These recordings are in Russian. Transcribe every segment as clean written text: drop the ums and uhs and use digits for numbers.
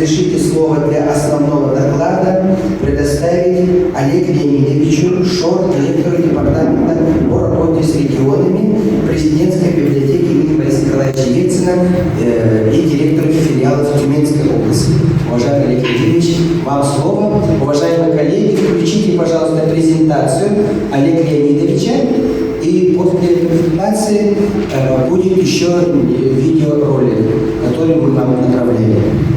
разрешите слово для основного доклада предоставить Олегу Леонидовичу, ШОР, директору департамента по работе с регионами президентской библиотеки имени Бориса Николаевича Ельцина и директору филиала в Тюменской области. Уважаемый Олег Леонидович, вам слово. Уважаемые коллеги, включите, пожалуйста, презентацию Олега Леонидовича, и после презентации будет еще видеоролик, который мы вам направляем.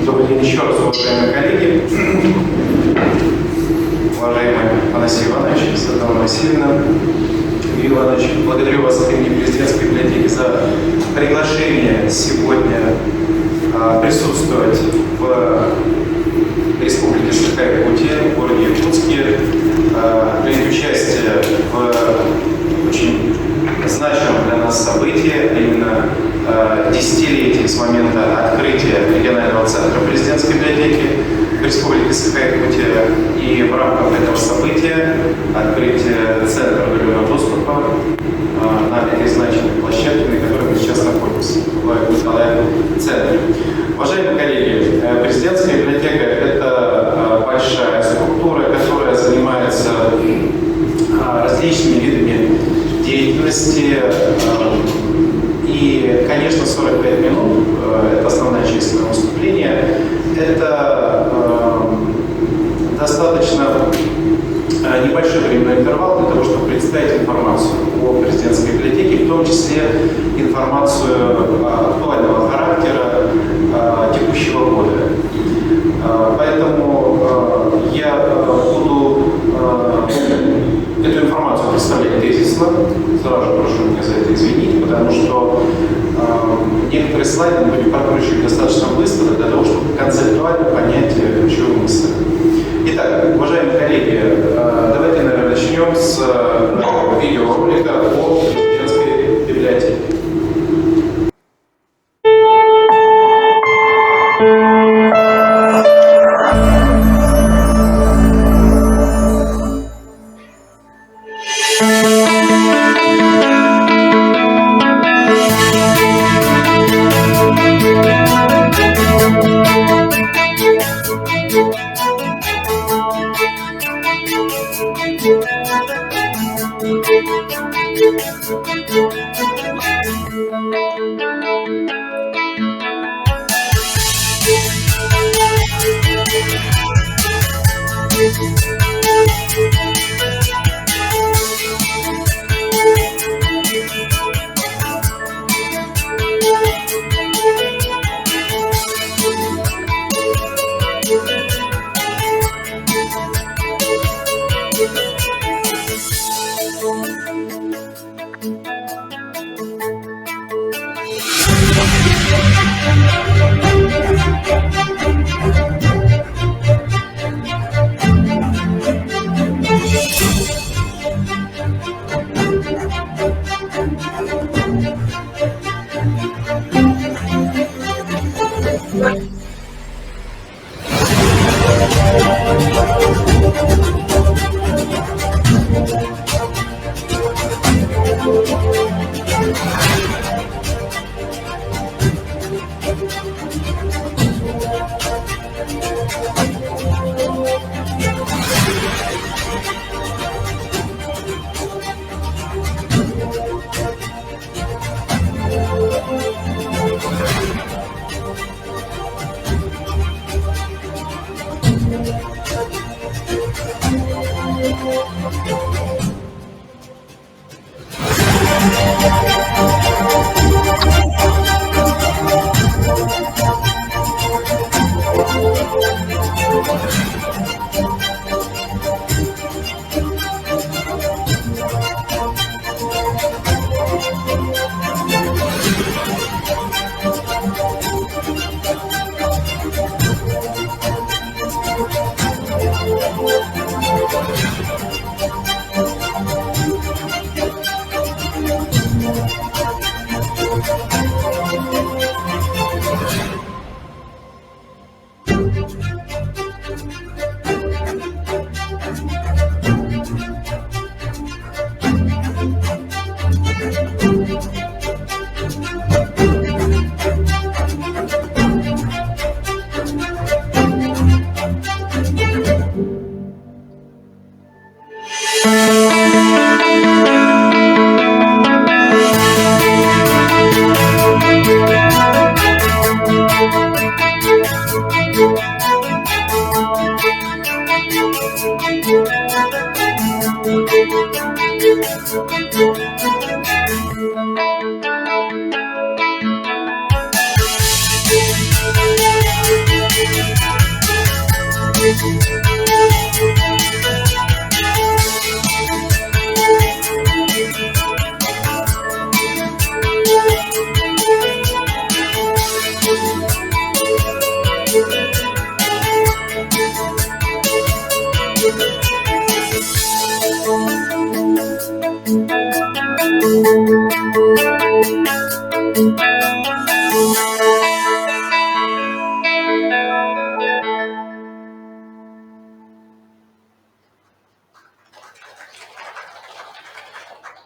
Добрый день еще раз, уважаемые коллеги. Уважаемый Афанасий Иванович, Светлана Васильевна, Юрий Иванович, благодарю вас от имени президентской библиотеки за приглашение сегодня присутствовать в Республике Саха-Якутия, в городе Якутске, принять участие в очень значимом для нас событии, а именно десятилетие с момента открытия регионального центра президентской библиотеки в Республике Саха-Якутия. И в рамках этого события открытие центра удаленного доступа на этой значимой площадке, на которой мы сейчас находимся, в Николаеве-центре. Уважаемые коллеги, президентская библиотека – это большая структура, которая занимается различными видами деятельности. И, конечно, 45 минут – это основная часть моего выступления. Это достаточно небольшой временной интервал для того, чтобы представить информацию о президентской библиотеке, в том числе информацию актуального характера текущего года. Поэтому я буду эту информацию представлять тезисно. Сразу прошу меня за это извинить, потому что некоторые слайды мы будем прокручивать достаточно быстро для того, чтобы концептуально понять ключевую мысль. Итак, уважаемые коллеги, давайте, наверное, начнем с видеоролика о президентской библиотеке.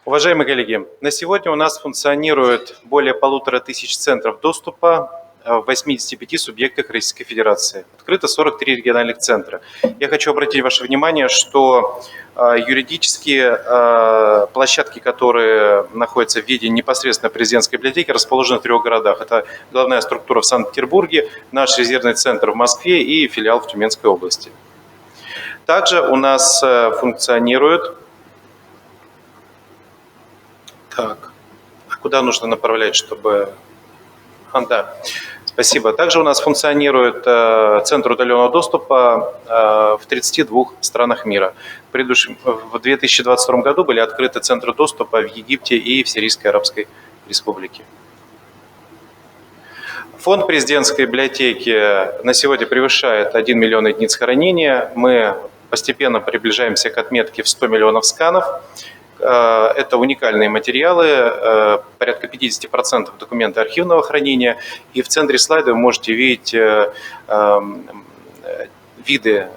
Уважаемые коллеги, на сегодня у нас функционирует более 1500 центров доступа в 85 субъектах Российской Федерации. Открыто 43 региональных центра. Я хочу обратить ваше внимание, что юридические площадки, которые находятся в виде непосредственно президентской библиотеки, расположены в 3 городах. Это главная структура в Санкт-Петербурге, наш резервный центр в Москве и филиал в Тюменской области. Также у нас функционирует... Так, а куда нужно направлять, чтобы... Да, спасибо. Также у нас функционирует Центр удаленного доступа в 32 странах мира. В 2022 году были открыты центры доступа в Египте и в Сирийской Арабской Республике. Фонд президентской библиотеки на сегодня превышает 1 миллион единиц хранения. Мы постепенно приближаемся к отметке в 100 миллионов сканов. Это уникальные материалы, порядка 50% документы архивного хранения. И в центре слайда вы можете видеть виды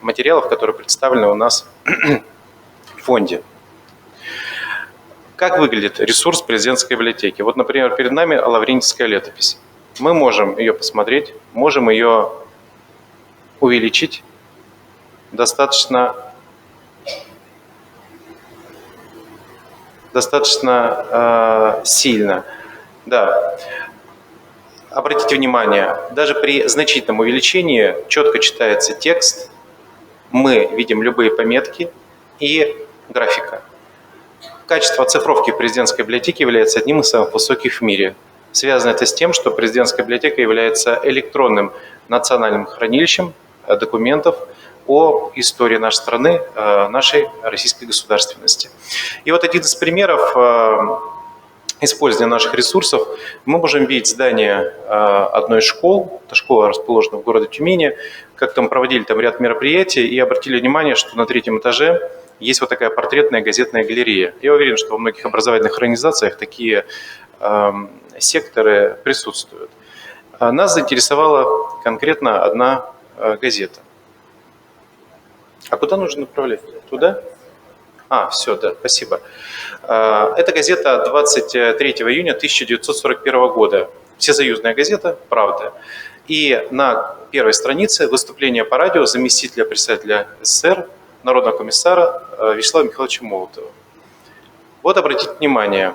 материалов, которые представлены у нас в фонде. Как выглядит ресурс президентской библиотеки? Вот, например, перед нами лаврентьевская летопись. Мы можем ее посмотреть, можем ее увеличить достаточно сильно. Да. Обратите внимание, даже при значительном увеличении четко читается текст, мы видим любые пометки и графика. Качество оцифровки президентской библиотеки является одним из самых высоких в мире. Связано это с тем, что президентская библиотека является электронным национальным хранилищем документов о истории нашей страны, нашей российской государственности. И вот один из примеров использования наших ресурсов. Мы можем видеть здание одной из школ. Эта школа расположена в городе Тюмени. Как там проводили ряд мероприятий и обратили внимание, что на 3-м этаже есть вот такая портретная газетная галерея. Я уверен, что во многих образовательных организациях такие секторы присутствуют. Нас заинтересовала конкретно одна газета. А куда нужно направлять? Туда? Все, да, спасибо. Это газета 23 июня 1941 года. Всесоюзная газета «Правда». И на первой странице выступление по радио заместителя председателя СССР, народного комиссара Вячеслава Михайловича Молотова. Вот обратите внимание,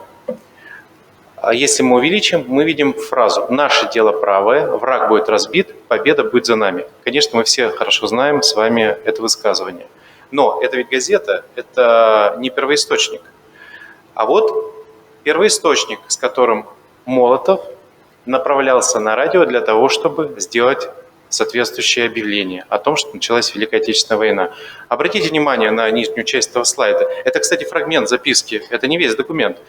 если мы увеличим, мы видим фразу «Наше дело правое, враг будет разбит, победа будет за нами». Конечно, мы все хорошо знаем с вами это высказывание. Но это ведь газета, это не первоисточник. А вот первоисточник, с которым Молотов направлялся на радио для того, чтобы сделать соответствующее объявление о том, что началась Великая Отечественная война. Обратите внимание на нижнюю часть этого слайда. Это, кстати, фрагмент записки, это не весь документ.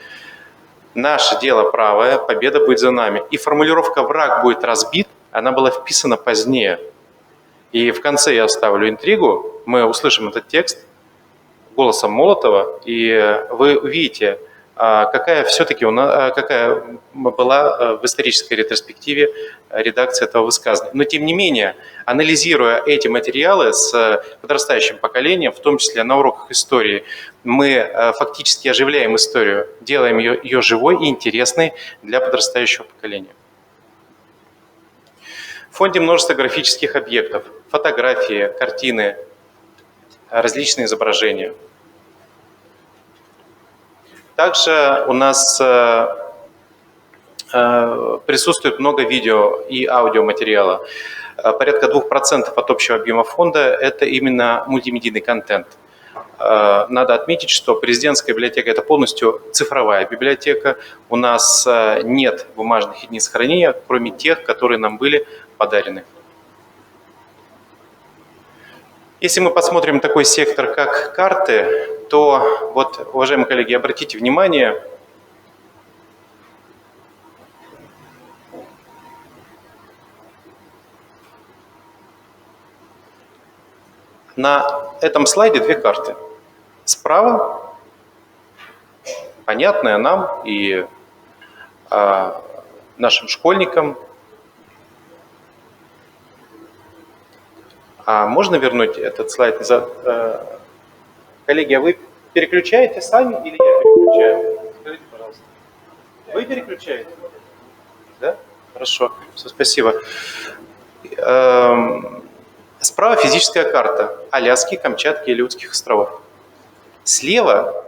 «Наше дело правое, победа будет за нами». И формулировка «враг будет разбит», она была вписана позднее. И в конце я оставлю интригу, мы услышим этот текст голосом Молотова, и вы увидите, какая была в исторической ретроспективе редакция этого высказывания. Но тем не менее, анализируя эти материалы с подрастающим поколением, в том числе на уроках истории, мы фактически оживляем историю, делаем ее живой и интересной для подрастающего поколения. В фонде множество графических объектов, фотографии, картины, различные изображения. Также у нас присутствует много видео и аудиоматериала. Порядка 2% от общего объема фонда – это именно мультимедийный контент. надо отметить, что президентская библиотека – это полностью цифровая библиотека. У нас нет бумажных единиц хранения, кроме тех, которые нам были подарены. Если мы посмотрим такой сектор, как карты, то, вот, уважаемые коллеги, обратите внимание, на этом слайде две карты. Справа, понятная нам и нашим школьникам. А можно вернуть этот слайд назад? Коллеги, а вы переключаете сами или я переключаю? Скажите, пожалуйста. Вы переключаете? Да? Хорошо. Все, спасибо. Справа физическая карта Аляски, Камчатки и Алеутских островов. Слева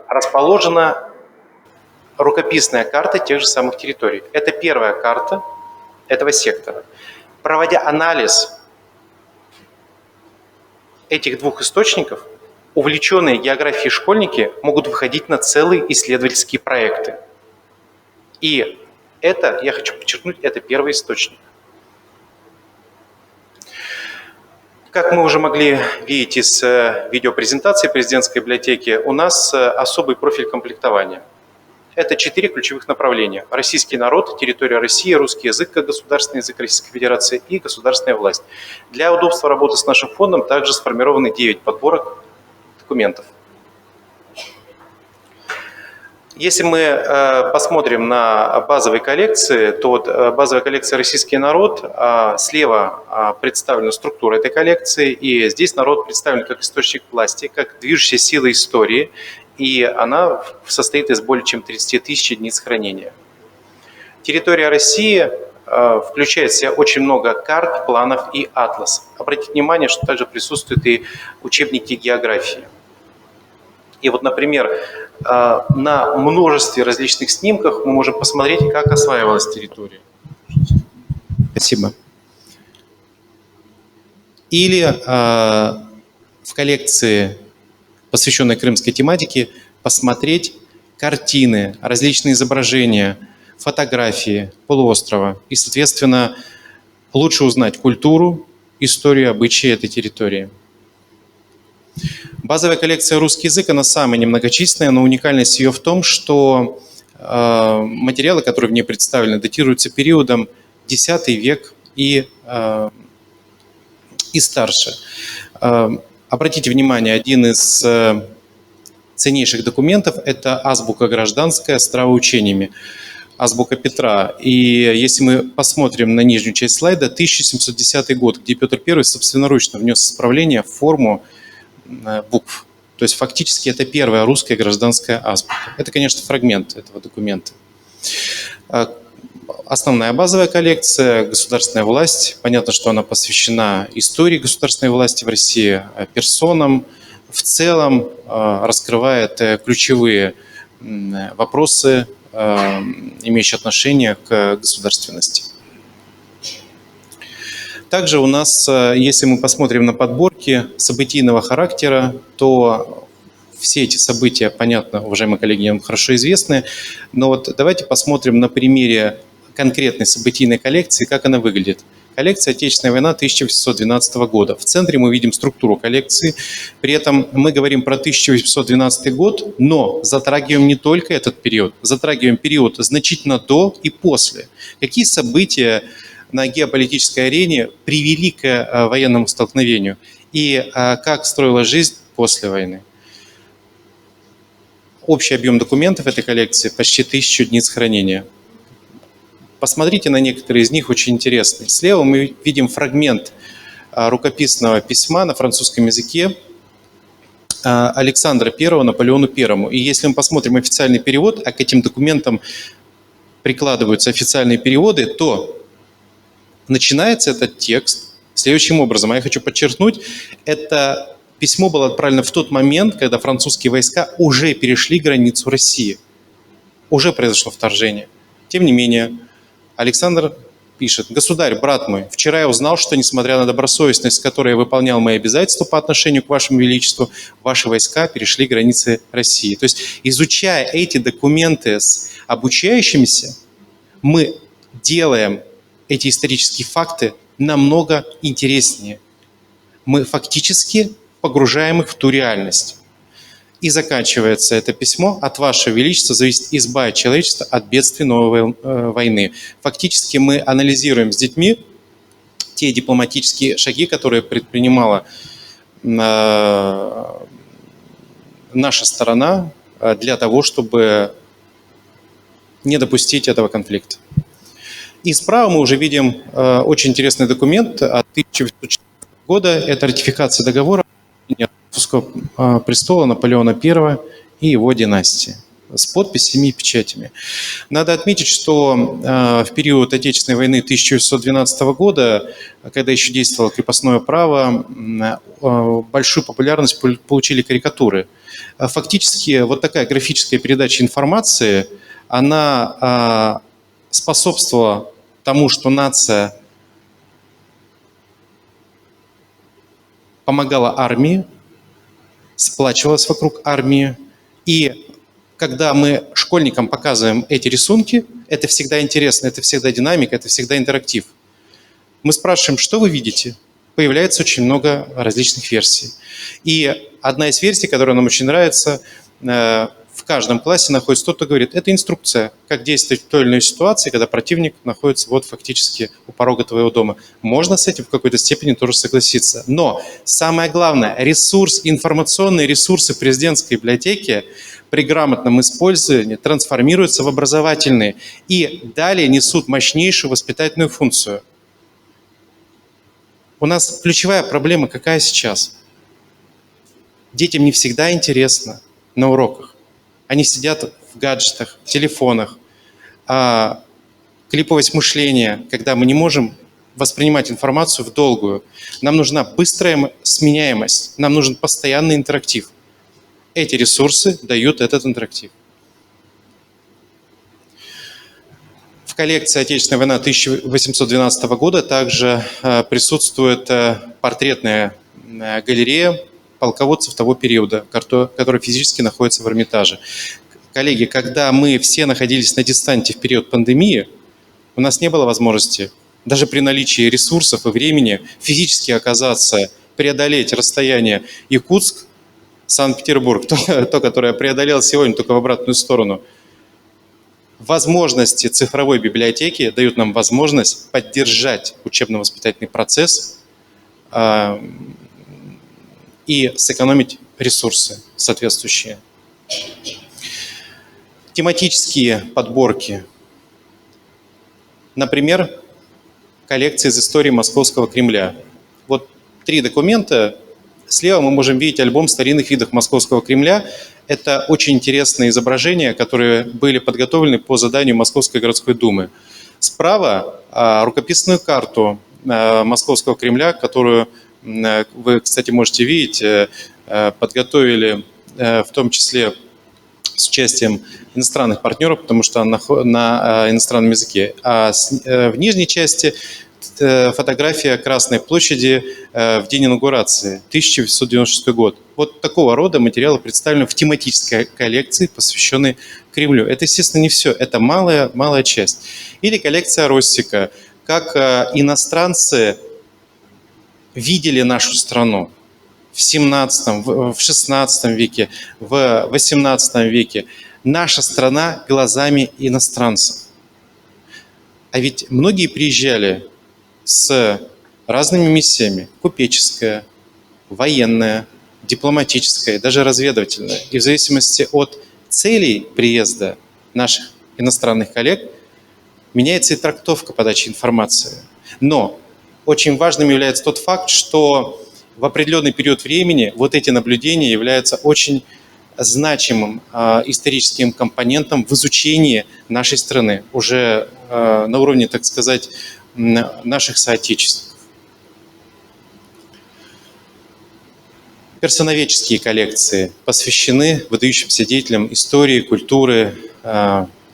расположена рукописная карта тех же самых территорий. Это первая карта этого сектора. Проводя анализ этих двух источников, увлеченные географией школьники могут выходить на целые исследовательские проекты. И это, я хочу подчеркнуть, это первый источник. Как мы уже могли видеть из видеопрезентации президентской библиотеки, у нас особый профиль комплектования. Это 4 ключевых направления. Российский народ, территория России, русский язык как государственный язык Российской Федерации и государственная власть. Для удобства работы с нашим фондом также сформированы 9 подборок документов. Если мы посмотрим на базовые коллекции, то вот базовая коллекция «Российский народ», слева представлена структура этой коллекции, и здесь народ представлен как источник власти, как движущая сила истории, и она состоит из более чем 30 тысяч единиц хранения. Территория России включает в себя очень много карт, планов и атласов. Обратите внимание, что также присутствуют и учебники географии. И вот, например, на множестве различных снимках мы можем посмотреть, как осваивалась территория. Спасибо. Или в коллекции, посвященной крымской тематике, посмотреть картины, различные изображения, фотографии полуострова и, соответственно, лучше узнать культуру, историю, обычаи этой территории. Базовая коллекция «Русский язык» она самая немногочисленная, но уникальность ее в том, что материалы, которые в ней представлены, датируются периодом X век и старше. Обратите внимание, один из ценнейших документов – это азбука гражданская с нравоучениями, азбука Петра. И если мы посмотрим на нижнюю часть слайда, 1710 год, где Петр I собственноручно внес исправление в форму букв. То есть фактически это первая русская гражданская азбука. Это, конечно, фрагмент этого документа. Основная базовая коллекция «Государственная власть». Понятно, что она посвящена истории государственной власти в России, персонам. В целом раскрывает ключевые вопросы, имеющие отношение к государственности. Также у нас, если мы посмотрим на подборки событийного характера, то все эти события, понятно, уважаемые коллеги, нам хорошо известны, но вот давайте посмотрим на примере конкретной событийной коллекции, как она выглядит. Коллекция «Отечественная война» 1812 года. В центре мы видим структуру коллекции. При этом мы говорим про 1812 год, но затрагиваем не только этот период, затрагиваем период значительно до и после. Какие события на геополитической арене привели к военному столкновению и как строилась жизнь после войны. Общий объем документов этой коллекции почти 1000 единиц хранения. Посмотрите на некоторые из них, очень интересные. Слева мы видим фрагмент рукописного письма на французском языке Александра I Наполеону I. И если мы посмотрим официальный перевод, а к этим документам прикладываются официальные переводы, то начинается этот текст следующим образом. А я хочу подчеркнуть, это письмо было отправлено в тот момент, когда французские войска уже перешли границу России. Уже произошло вторжение. Тем не менее, Александр пишет: «Государь, брат мой, вчера я узнал, что, несмотря на добросовестность, с которой я выполнял мои обязательства по отношению к вашему величеству, ваши войска перешли границы России». То есть, изучая эти документы с обучающимися, мы делаем эти исторические факты намного интереснее. Мы фактически погружаем их в ту реальность. И заканчивается это письмо: «От Вашего Величества зависит избавить человечество от бедствий новой войны». Фактически мы анализируем с детьми те дипломатические шаги, которые предпринимала наша сторона для того, чтобы не допустить этого конфликта. И справа мы уже видим очень интересный документ от 1904 года. Это ратификация договора Московского престола Наполеона I и его династии с подписями и печатями. Надо отметить, что в период Отечественной войны 1912 года, когда еще действовало крепостное право, большую популярность получили карикатуры. Фактически вот такая графическая передача информации, она способствовала тому, что нация помогала армии, сплачивалась вокруг армии. И когда мы школьникам показываем эти рисунки, это всегда интересно, это всегда динамика, это всегда интерактив. Мы спрашиваем, что вы видите? Появляется очень много различных версий. И одна из версий, которая нам очень нравится, в каждом классе находится тот, кто говорит: это инструкция, как действовать в той или иной ситуации, когда противник находится вот фактически у порога твоего дома. Можно с этим в какой-то степени тоже согласиться. Но самое главное, информационные ресурсы президентской библиотеки при грамотном использовании трансформируются в образовательные и далее несут мощнейшую воспитательную функцию. У нас ключевая проблема какая сейчас? Детям не всегда интересно на уроках. Они сидят в гаджетах, в телефонах. Клиповость мышления, когда мы не можем воспринимать информацию в долгую. Нам нужна быстрая сменяемость, нам нужен постоянный интерактив. Эти ресурсы дают этот интерактив. В коллекции «Отечественная война» 1812 года также присутствует портретная галерея полководцев того периода, которые физически находятся в Эрмитаже. Коллеги, когда мы все находились на дистанте в период пандемии, у нас не было возможности, даже при наличии ресурсов и времени, физически оказаться, преодолеть расстояние Якутск, Санкт-Петербург, то, которое я преодолел сегодня, только в обратную сторону. Возможности цифровой библиотеки дают нам возможность поддержать учебно-воспитательный процесс и сэкономить ресурсы соответствующие. Тематические подборки. Например, коллекция из истории Московского Кремля. Вот 3 документа. Слева мы можем видеть альбом старинных видов Московского Кремля. Это очень интересные изображения, которые были подготовлены по заданию Московской городской думы. Справа рукописную карту Московского Кремля, которую вы, кстати, можете видеть, подготовили в том числе с участием иностранных партнеров, потому что она на иностранном языке. А в нижней части фотография Красной площади в день инаугурации, 1896 год. Вот такого рода материалы представлены в тематической коллекции, посвященной Кремлю. Это, естественно, не все, это малая часть. Или коллекция Россика, как иностранцы видели нашу страну в 17, в 16 веке, в 18 веке. Наша страна глазами иностранцев. А ведь многие приезжали с разными миссиями: купеческая, военная, дипломатическая, даже разведывательная. И в зависимости от целей приезда наших иностранных коллег меняется и трактовка подачи информации. Но очень важным является тот факт, что в определенный период времени вот эти наблюдения являются очень значимым историческим компонентом в изучении нашей страны, уже на уровне, так сказать, наших соотечественников. Персоноведческие коллекции посвящены выдающимся деятелям истории, культуры,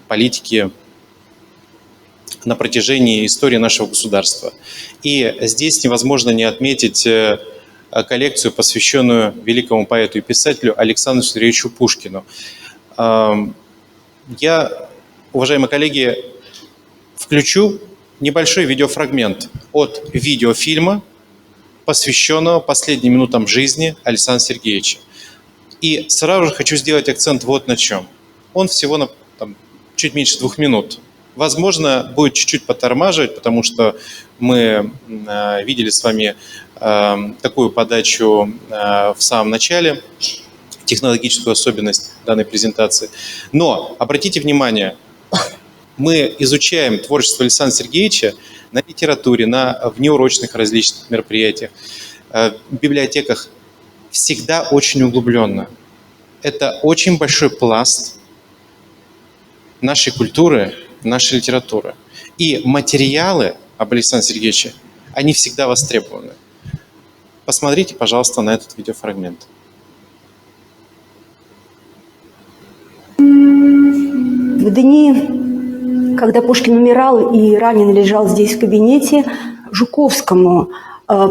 политики. на протяжении истории нашего государства. И здесь невозможно не отметить коллекцию, посвященную великому поэту и писателю Александру Сергеевичу Пушкину. Я, уважаемые коллеги, включу небольшой видеофрагмент от видеофильма, посвященного последним минутам жизни Александра Сергеевича. И сразу же хочу сделать акцент вот на чем. Он всего на чуть меньше 2 минут. Возможно, будет чуть-чуть подтормаживать, потому что мы видели с вами такую подачу в самом начале, технологическую особенность данной презентации. Но обратите внимание, мы изучаем творчество Александра Сергеевича на литературе, на внеурочных различных мероприятиях, в библиотеках всегда очень углубленно. Это очень большой пласт нашей культуры, нашей литературы. И материалы об Александре Сергеевиче, они всегда востребованы. Посмотрите, пожалуйста, на этот видеофрагмент. В дни, когда Пушкин умирал и ранен лежал здесь в кабинете, Жуковскому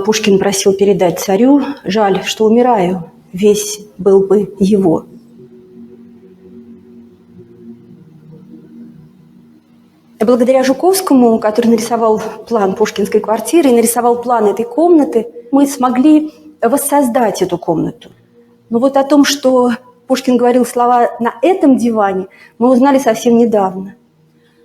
Пушкин просил передать царю: «Жаль, что умираю, весь был бы его». Благодаря Жуковскому, который нарисовал план пушкинской квартиры и нарисовал план этой комнаты, мы смогли воссоздать эту комнату. Но вот о том, что Пушкин говорил слова на этом диване, мы узнали совсем недавно.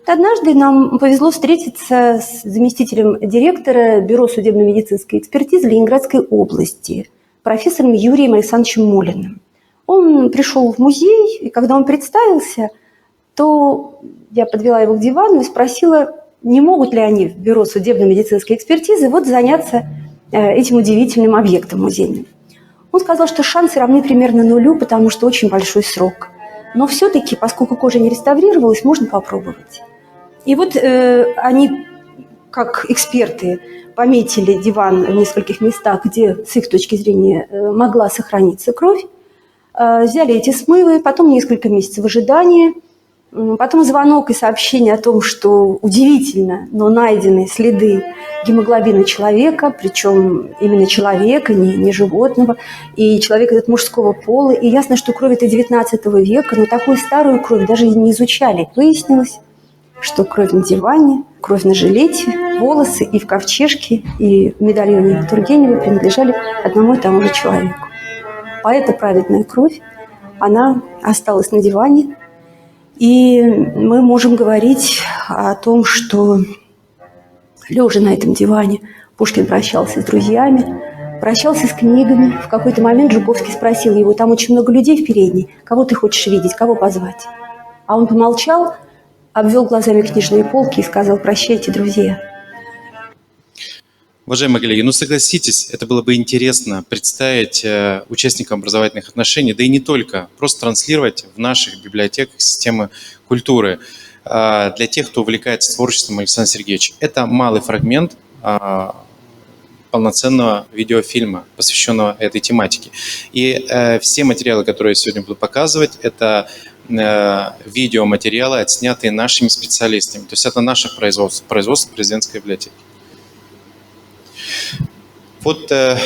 Однажды нам повезло встретиться с заместителем директора Бюро судебно-медицинской экспертизы Ленинградской области, профессором Юрием Александровичем Молиным. Он пришел в музей, и когда он представился, то я подвела его к дивану и спросила, не могут ли они в Бюро судебно-медицинской экспертизы вот заняться этим удивительным объектом музейным. Он сказал, что шансы равны примерно 0, потому что очень большой срок. Но все-таки, поскольку кожа не реставрировалась, можно попробовать. И вот они, как эксперты, пометили диван в нескольких местах, где с их точки зрения могла сохраниться кровь, взяли эти смывы, потом несколько месяцев ожидания, потом звонок и сообщение о том, что удивительно, но найдены следы гемоглобина человека, причем именно человека, не животного, и человек этот мужского пола. И ясно, что кровь это 19 века, но такую старую кровь даже не изучали. Выяснилось, что кровь на диване, кровь на жилете, волосы и в ковчежке, и в медальоне Тургенева принадлежали одному и тому же человеку. Поэта праведная кровь, она осталась на диване. И мы можем говорить о том, что, лежа на этом диване, Пушкин прощался с друзьями, прощался с книгами. В какой-то момент Жуковский спросил его: там очень много людей в передней, кого ты хочешь видеть, кого позвать? А он помолчал, обвел глазами книжные полки и сказал: прощайте, друзья. Уважаемые коллеги, ну согласитесь, это было бы интересно представить участникам образовательных отношений, да и не только, просто транслировать в наших библиотеках системы культуры для тех, кто увлекается творчеством Александра Сергеевича. Это малый фрагмент полноценного видеофильма, посвященного этой тематике. И все материалы, которые я сегодня буду показывать, это видеоматериалы, отснятые нашими специалистами. То есть это наше производство президентской библиотеки. Вот в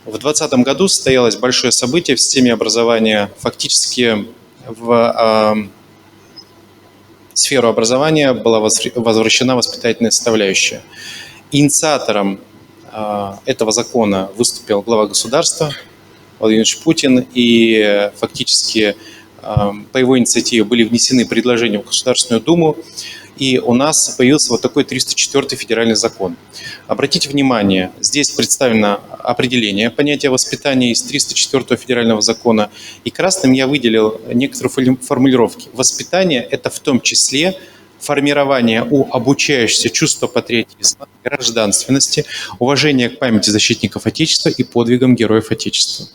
2020 году состоялось большое событие в системе образования. Фактически в сферу образования была возвращена воспитательная составляющая. Инициатором этого закона выступил глава государства Владимир Владимирович Путин, и фактически по его инициативе были внесены предложения в Государственную Думу, и у нас появился вот такой 304-й федеральный закон. Обратите внимание, здесь представлено определение понятия воспитания из 304-го федерального закона, и красным я выделил некоторые формулировки. Воспитание – это в том числе формирование у обучающихся чувства патриотизма, гражданственности, уважения к памяти защитников Отечества и подвигам героев Отечества.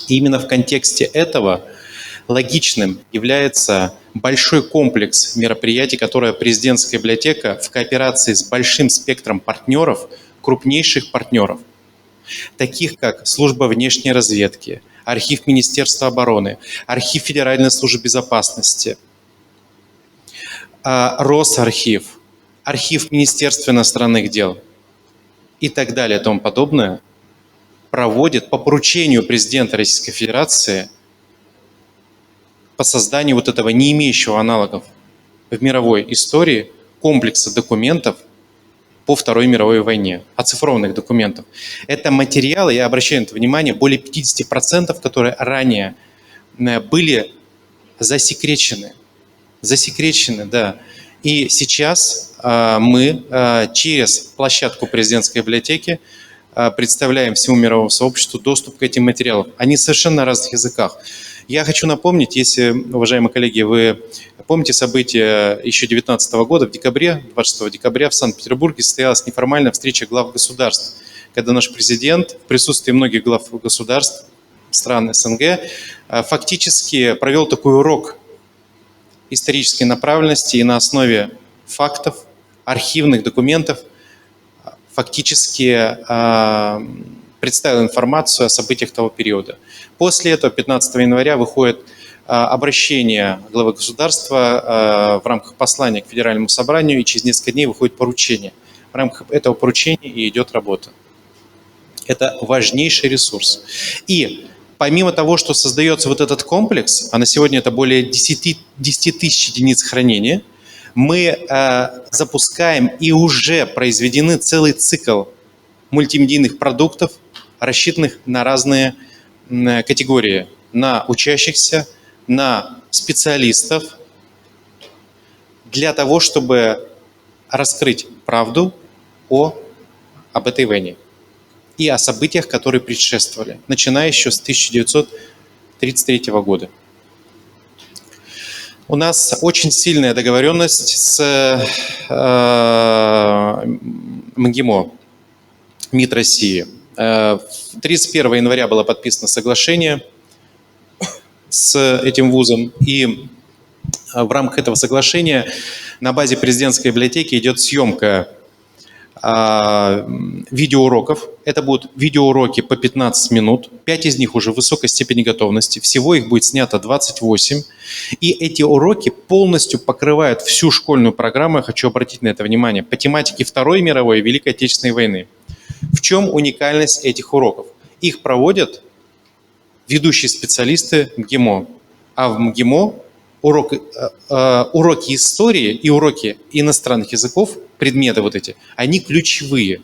И именно в контексте этого логичным является большой комплекс мероприятий, которые президентская библиотека в кооперации с большим спектром партнеров, крупнейших партнеров, таких как Служба внешней разведки, Архив Министерства обороны, Архив Федеральной службы безопасности, Росархив, архив Министерства иностранных дел и так далее и тому подобное проводит по поручению президента Российской Федерации по созданию вот этого не имеющего аналогов в мировой истории комплекса документов по Второй мировой войне, оцифрованных документов. Это материалы, я обращаю на это внимание, более 50%, которые ранее были засекречены. Засекречены, да. И сейчас мы через площадку президентской библиотеки представляем всему мировому сообществу доступ к этим материалам. Они совершенно на разных языках. Я хочу напомнить, если, уважаемые коллеги, вы помните события еще 2019 года, в декабре, 26 декабря в Санкт-Петербурге состоялась неформальная встреча глав государств, когда наш президент в присутствии многих глав государств, стран СНГ, фактически провел такой урок исторической направленности и на основе фактов, архивных документов фактически представил информацию о событиях того периода. После этого 15 января выходит обращение главы государства в рамках послания к Федеральному собранию, и через несколько дней выходит поручение. В рамках этого поручения и идет работа. Это важнейший ресурс. И помимо того, что создается вот этот комплекс, а на сегодня это более 10 тысяч единиц хранения, мы запускаем и уже произведены целый цикл мультимедийных продуктов, рассчитанных на разные категории. На учащихся, на специалистов, для того, чтобы раскрыть правду об этой войне и о событиях, которые предшествовали, начиная еще с 1933 года. У нас очень сильная договоренность с МГИМО, МИД России. 31 января было подписано соглашение с этим вузом, и в рамках этого соглашения на базе президентской библиотеки идет съемка видеоуроков. Это будут видеоуроки по 15 минут. 5 из них уже в высокой степени готовности. Всего их будет снято 28. И эти уроки полностью покрывают всю школьную программу. Я хочу обратить на это внимание. По тематике Второй мировой и Великой Отечественной войны. В чем уникальность этих уроков? Их проводят ведущие специалисты МГИМО. А в МГИМО уроки истории и уроки иностранных языков, предметы вот эти, они ключевые.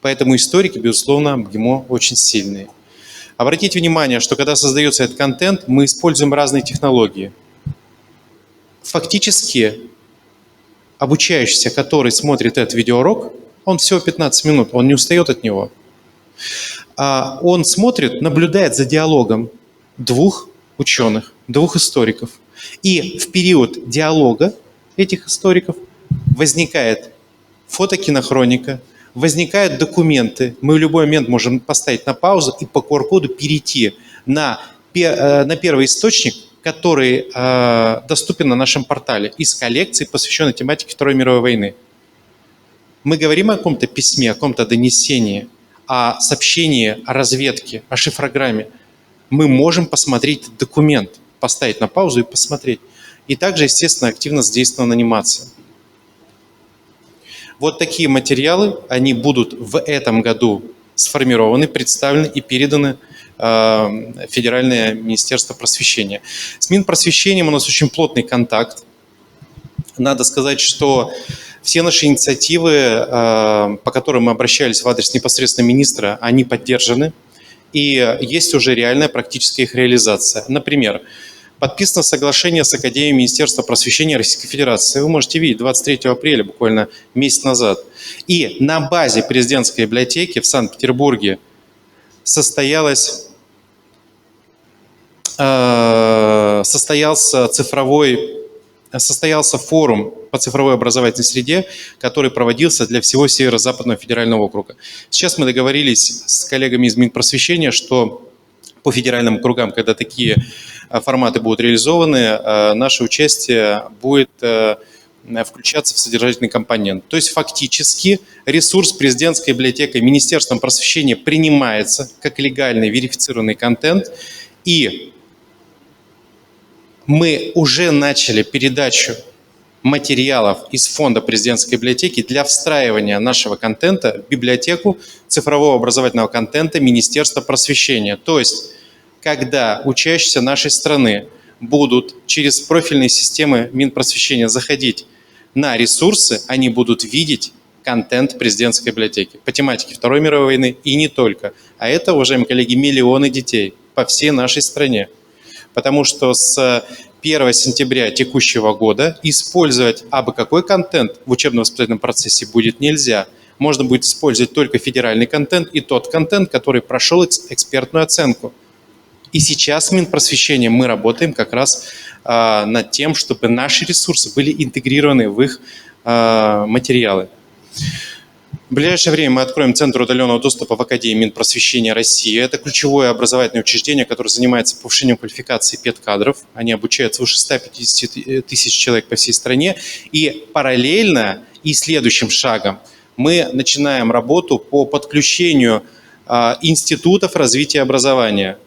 Поэтому историки, безусловно, МГИМО очень сильные. Обратите внимание, что когда создается этот контент, мы используем разные технологии. Фактически, обучающийся, который смотрит этот видеоурок, он всего 15 минут, он не устает от него. Он смотрит, наблюдает за диалогом двух ученых, двух историков. И в период диалога этих историков возникает фотокинохроника, возникают документы. Мы в любой момент можем поставить на паузу и по QR-коду перейти на первый источник, который доступен на нашем портале из коллекции, посвященной тематике Второй мировой войны. Мы говорим о каком-то письме, о каком-то донесении, о сообщении, о разведке, о шифрограмме. Мы можем посмотреть этот документ, поставить на паузу и посмотреть. И также, естественно, активно задействована анимация. Вот такие материалы, они будут в этом году сформированы, представлены и переданы в Федеральное министерство просвещения. С Минпросвещением у нас очень плотный контакт. Надо сказать, что все наши инициативы, по которым мы обращались в адрес непосредственно министра, они поддержаны. И есть уже реальная практическая их реализация. Например, подписано соглашение с Академией Министерства просвещения Российской Федерации. Вы можете видеть, 23 апреля, буквально месяц назад. И на базе президентской библиотеки в Санкт-Петербурге состоялся форум по цифровой образовательной среде, который проводился для всего Северо-Западного федерального округа. Сейчас мы договорились с коллегами из Минпросвещения, что по федеральным округам, когда такие форматы будут реализованы, наше участие будет включаться в содержательный компонент. То есть фактически ресурс президентской библиотекой Министерством просвещения принимается как легальный верифицированный контент, и мы уже начали передачу материалов из фонда президентской библиотеки для встраивания нашего контента в библиотеку цифрового образовательного контента Министерства просвещения. То есть, когда учащиеся нашей страны будут через профильные системы Минпросвещения заходить на ресурсы, они будут видеть контент президентской библиотеки по тематике Второй мировой войны и не только. А это, уважаемые коллеги, миллионы детей по всей нашей стране. Потому что с 1 сентября текущего года использовать абы какой контент в учебно-воспитательном процессе будет нельзя. Можно будет использовать только федеральный контент и тот контент, который прошел экспертную оценку. И сейчас в Минпросвещении мы работаем как раз над тем, чтобы наши ресурсы были интегрированы в их материалы. В ближайшее время мы откроем Центр удаленного доступа в Академии Минпросвещения России. Это ключевое образовательное учреждение, которое занимается повышением квалификации педкадров. Они обучают свыше 150 тысяч человек по всей стране. И параллельно и следующим шагом мы начинаем работу по подключению институтов развития образования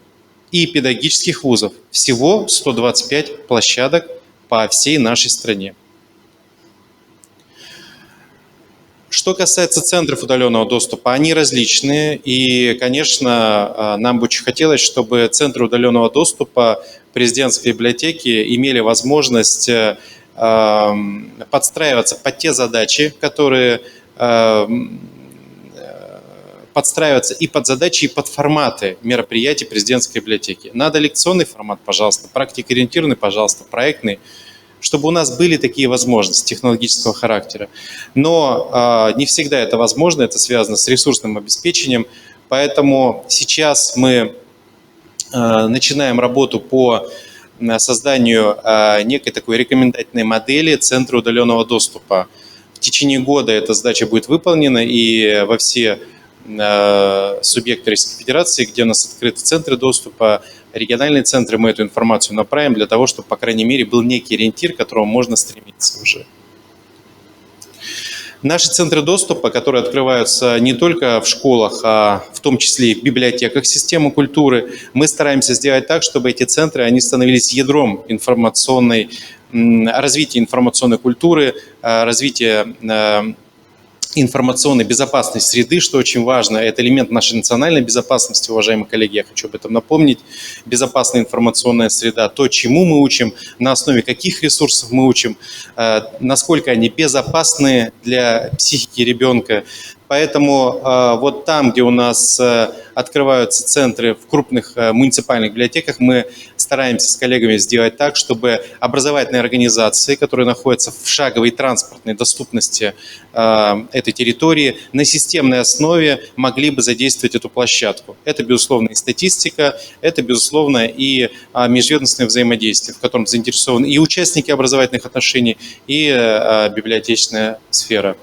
и педагогических вузов. Всего 125 площадок по всей нашей стране. Что касается центров удаленного доступа, они различные, и, конечно, нам бы очень хотелось, чтобы центры удаленного доступа президентской библиотеки имели возможность подстраиваться под те задачи, которые подстраиваться и под задачи, и под форматы мероприятий президентской библиотеки. Надо лекционный формат, пожалуйста, практикоориентированный, пожалуйста, проектный, чтобы у нас были такие возможности технологического характера. Но не всегда это возможно, это связано с ресурсным обеспечением. Поэтому сейчас мы начинаем работу по созданию некой такой рекомендательной модели центра удаленного доступа. В течение года эта задача будет выполнена, и во все субъекты Российской Федерации, где у нас открыты центры доступа, региональные центры, мы эту информацию направим для того, чтобы, по крайней мере, был некий ориентир, к которому можно стремиться уже. Наши центры доступа, которые открываются не только в школах, а в том числе и в библиотеках системы культуры, мы стараемся сделать так, чтобы эти центры, они становились ядром развития информационной культуры, развития информационной безопасной среды, что очень важно. Это элемент нашей национальной безопасности, уважаемые коллеги, я хочу об этом напомнить. Безопасная информационная среда, то, чему мы учим, на основе каких ресурсов мы учим, насколько они безопасны для психики ребенка. Поэтому вот там, где у нас открываются центры в крупных муниципальных библиотеках, мы стараемся с коллегами сделать так, чтобы образовательные организации, которые находятся в шаговой транспортной доступности этой территории, на системной основе могли бы задействовать эту площадку. Это, безусловно, и статистика, это, безусловно, и межведомственное взаимодействие, в котором заинтересованы и участники образовательных отношений, и библиотечная сфера.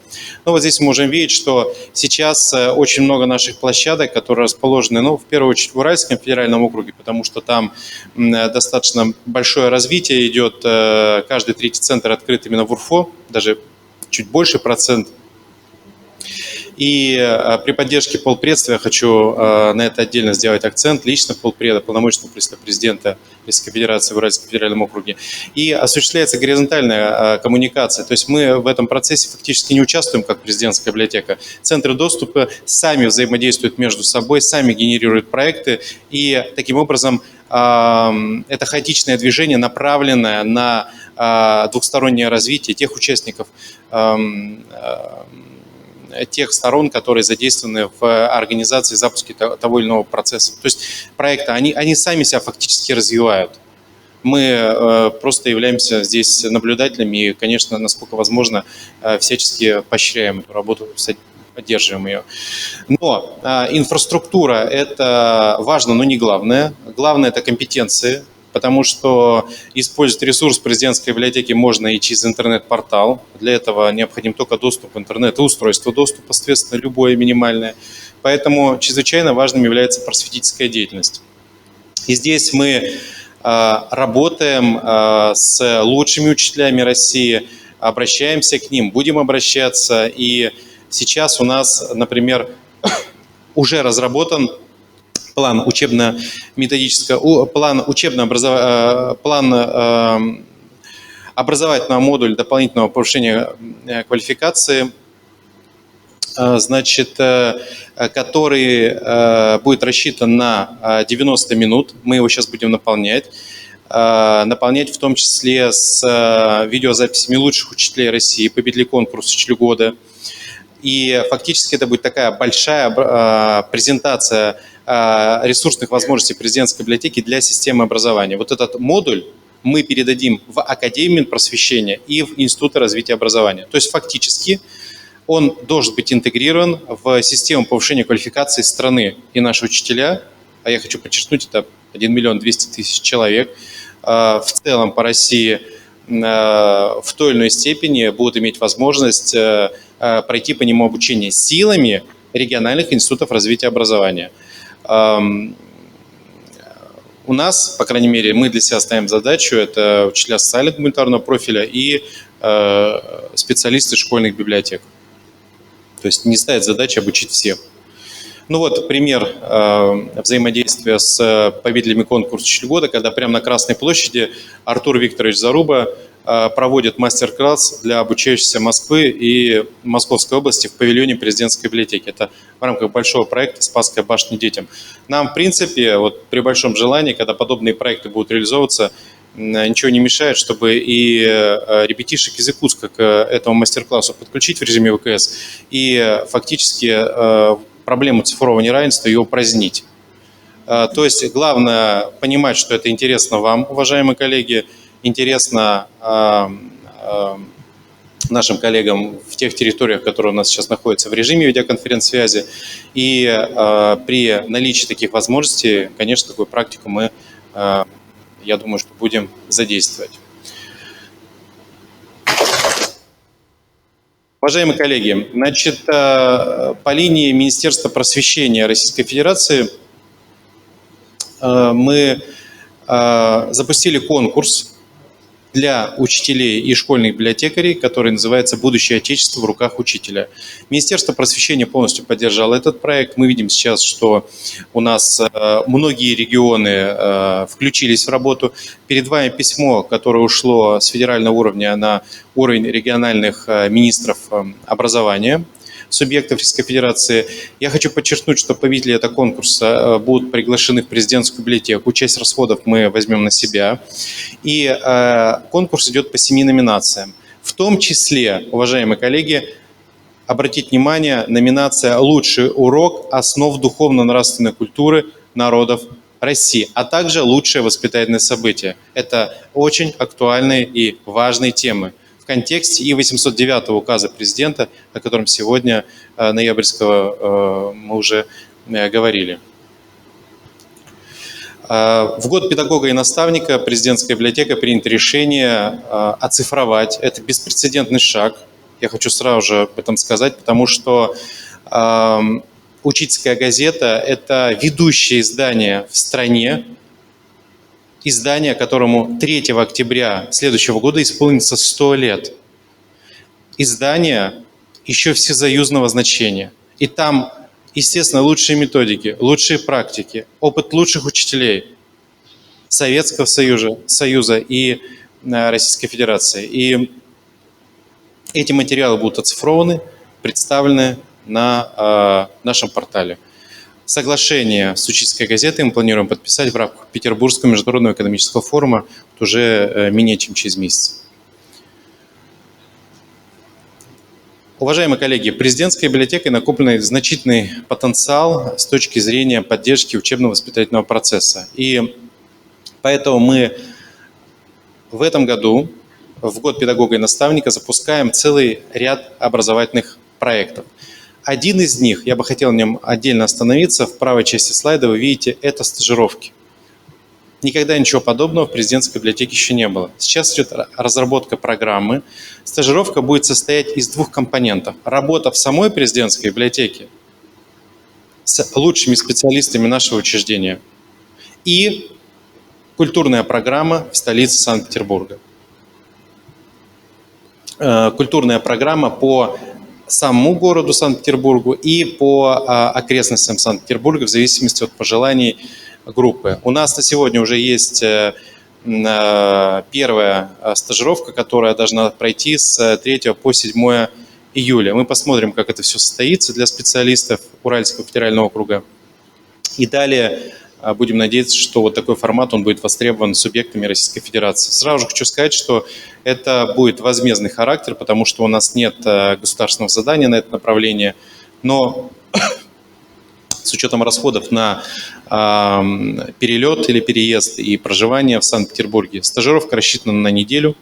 Ну, вот здесь мы можем видеть, что сейчас очень много наших площадок, которые расположены, в первую очередь в Уральском федеральном округе, потому что там достаточно большое развитие идет. Каждый третий центр открыт именно в УРФО, даже чуть больше процент. И при поддержке полпредства я хочу на это отдельно сделать акцент, лично полпреда, полномочного представителя президента Российской Федерации в Уральском федеральном округе. И осуществляется горизонтальная коммуникация, то есть мы в этом процессе фактически не участвуем как президентская библиотека. Центры доступа сами взаимодействуют между собой, сами генерируют проекты, и таким образом это хаотичное движение, направленное на двухстороннее развитие тех участников, тех сторон, которые задействованы в организации запуска того или иного процесса. То есть проекты, они сами себя фактически развивают. Мы просто являемся здесь наблюдателями и, конечно, насколько возможно, всячески поощряем эту работу, поддерживаем ее. Но инфраструктура – это важно, но не главное. Главное – это компетенции. Потому что использовать ресурс президентской библиотеки можно и через интернет-портал. Для этого необходим только доступ в интернет и устройство доступа, соответственно, любое минимальное. Поэтому чрезвычайно важным является просветительская деятельность. И здесь мы работаем с лучшими учителями России, обращаемся к ним, будем обращаться. И сейчас у нас, например, уже разработан план образовательного модуля дополнительного повышения квалификации, значит, который будет рассчитан на 90 минут. Мы его сейчас будем наполнять в том числе с видеозаписями лучших учителей России, победителей конкурса «Учитель года». И фактически это будет такая большая презентация ресурсных возможностей президентской библиотеки для системы образования. Вот этот модуль мы передадим в Академию Минпросвещения и в Институт развития образования. То есть фактически он должен быть интегрирован в систему повышения квалификации страны. И наши учителя, а я хочу подчеркнуть, это 1 200 000 человек, в целом по России в той или иной степени будут иметь возможность пройти по нему обучение силами региональных институтов развития образования. У нас, по крайней мере, мы для себя ставим задачу, это учителя социально-гуманитарного профиля и специалисты школьных библиотек. То есть не ставить задачи обучить всех. Ну вот пример взаимодействия с победителями конкурса «Учитель года», когда прямо на Красной площади Артур Викторович Заруба проводит мастер-класс для обучающихся Москвы и Московской области в павильоне президентской библиотеки. Это в рамках большого проекта «Спасская башня детям». Нам, в принципе, вот при большом желании, когда подобные проекты будут реализовываться, ничего не мешает, чтобы и ребятишек из Якутска к этому мастер-классу подключить в режиме ВКС и фактически проблему цифрового неравенства ее упразднить. То есть главное понимать, что это интересно вам, уважаемые коллеги, интересно нашим коллегам в тех территориях, которые у нас сейчас находятся в режиме видеоконференц-связи. И при наличии таких возможностей, конечно, такую практику мы, я думаю, что будем задействовать. Уважаемые коллеги, значит, по линии Министерства просвещения Российской Федерации мы запустили конкурс для учителей и школьных библиотекарей, который называется «Будущее Отечества в руках учителя». Министерство просвещения полностью поддержало этот проект. Мы видим сейчас, что у нас многие регионы включились в работу. Перед вами письмо, которое ушло с федерального уровня на уровень региональных министров образования субъектов Российской Федерации. Я хочу подчеркнуть, что победители этого конкурса будут приглашены в президентскую библиотеку. Часть расходов мы возьмем на себя. И конкурс идет по 7 номинациям. В том числе, уважаемые коллеги, обратить внимание, номинация «Лучший урок основ духовно-нравственной культуры народов России», а также «Лучшее воспитательное событие». Это очень актуальные и важные темы в контексте и 809-го указа президента, о котором сегодня ноябрьского мы уже говорили. В год педагога и наставника президентская библиотека принято решение оцифровать. Это беспрецедентный шаг. Я хочу сразу же об этом сказать, потому что «Учительская газета» – это ведущее издание в стране, издание, которому 3 октября следующего года исполнится 100 лет. Издание еще всесоюзного значения. И там, естественно, лучшие методики, лучшие практики, опыт лучших учителей Советского Союза и Российской Федерации. И эти материалы будут оцифрованы, представлены на нашем портале. Соглашение с «Учительской газетой» мы планируем подписать в рамках Петербургского международного экономического форума уже менее чем через месяц. Уважаемые коллеги, президентской библиотекой накоплен значительный потенциал с точки зрения поддержки учебно-воспитательного процесса. И поэтому мы в этом году, в год педагога и наставника, запускаем целый ряд образовательных проектов. Один из них, я бы хотел на нем отдельно остановиться, в правой части слайда вы видите, это стажировки. Никогда ничего подобного в президентской библиотеке еще не было. Сейчас идет разработка программы. Стажировка будет состоять из 2 компонентов. Работа в самой президентской библиотеке с лучшими специалистами нашего учреждения и культурная программа в столице Санкт-Петербурга. Культурная программа по самому городу Санкт-Петербургу и по окрестностям Санкт-Петербурга в зависимости от пожеланий группы. У нас на сегодня уже есть первая стажировка, которая должна пройти с 3 по 7 июля. Мы посмотрим, как это все состоится для специалистов Уральского федерального округа. И далее будем надеяться, что вот такой формат он будет востребован субъектами Российской Федерации. Сразу же хочу сказать, что это будет возмездный характер, потому что у нас нет государственного задания на это направление, но с учетом расходов на перелет или переезд и проживание в Санкт-Петербурге, стажировка рассчитана на неделю.